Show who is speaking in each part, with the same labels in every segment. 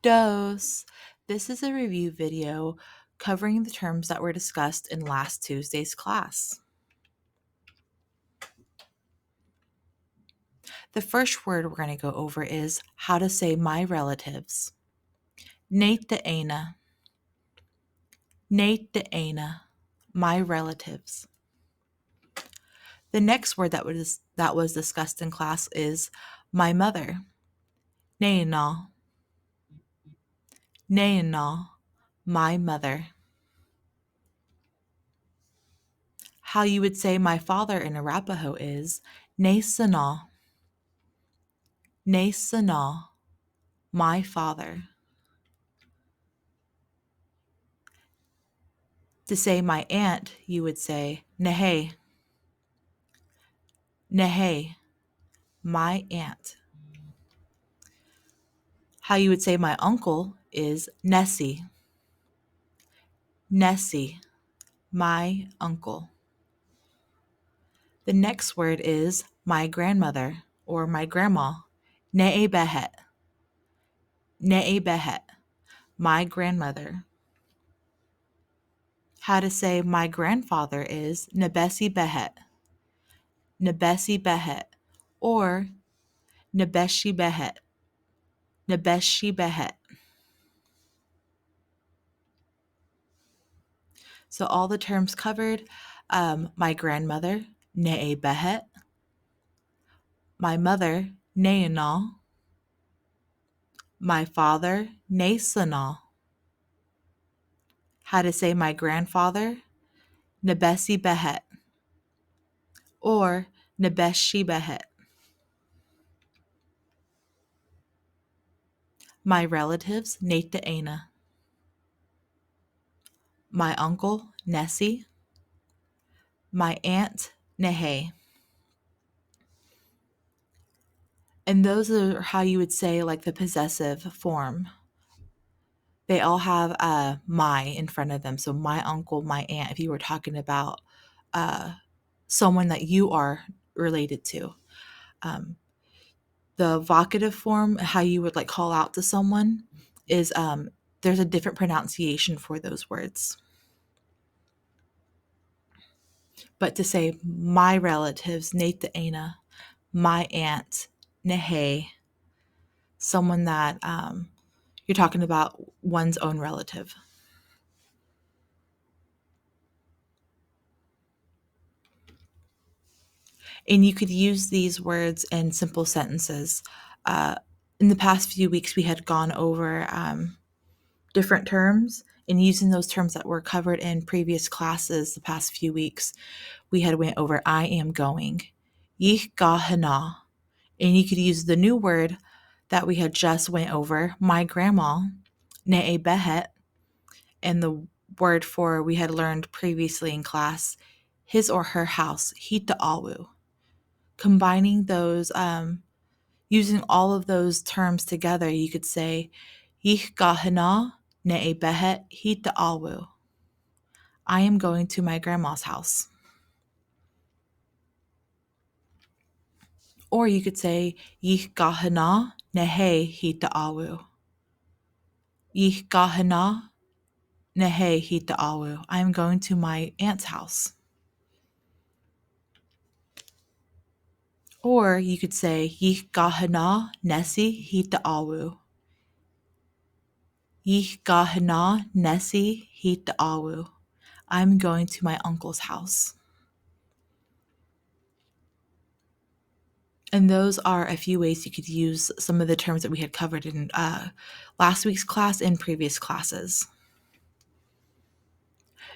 Speaker 1: Dos. This is a review video covering the terms that were discussed in last Tuesday's class. The first word we're going to go over is how to say my relatives. Hinono'eitiit. Hinono'eitiit. My relatives. The next word that was discussed in class is my mother. Hinono. Hinono. My mother. How you would say my father in Arapaho is Naisana. Naisana. My father. To say my aunt, you would say Nehe. Nehe. My aunt. How you would say my uncle is Nessie. Nessie. My uncle. The next word is my grandmother or my grandma. Ne'ebehet. Ne'ebehet. My grandmother. How to say my grandfather is Nebesi Behet. Nebesi Behet. Or Nebeshi Behet. Nebeshi Behet. So all the terms covered, my grandmother, Ne'e Behet. My mother, Ne'ena. My father, Nesana. How to say my grandfather, Nebesi Behet. Or Nebeshi Behet. My relatives, Ne'te'ena. My uncle, Nessie. My aunt, Nehe. And those are how you would say like the possessive form. They all have my in front of them. So my uncle, my aunt, if you were talking about someone that you are related to. The vocative form, how you would like call out to someone, is there's a different pronunciation for those words. But to say my relatives, Ne'te'ena, my aunt, Nehe, someone that you're talking about one's own relative. And you could use these words in simple sentences. In the past few weeks, we had gone over different terms, and using those terms that were covered in previous classes the past few weeks, we had went over I am going, ich gehe nach. And you could use the new word that we had just went over, my grandma, ne'e behet, and the word for we had learned previously in class, his or her house, hita'awu. Combining those, using all of those terms together, you could say, ich gehe nach ne'e behet hita'awu. I am going to my grandma's house. Or you could say, ich gehe nach ne'he hita'awu. Ich gehe nach ne'he hita'awu. I am going to my aunt's house. Or you could say, ich gehe nach Nessie hita'awu. Ich gehe nach Nessie hita'awu. I'm going to my uncle's house. And those are a few ways you could use some of the terms that we had covered in last week's class and previous classes.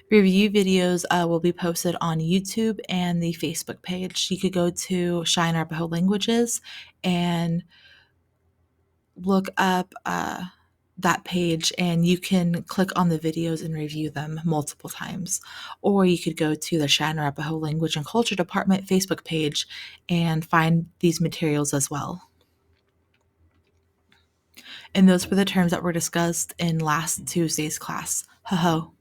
Speaker 1: Review videos will be posted on YouTube and the Facebook page. You could go to Shine Arapaho Languages and look up that page, and you can click on the videos and review them multiple times. Or you could go to the Shine Arapaho Language and Culture Department Facebook page and find these materials as well. And those were the terms that were discussed in last Tuesday's class. Ho ho.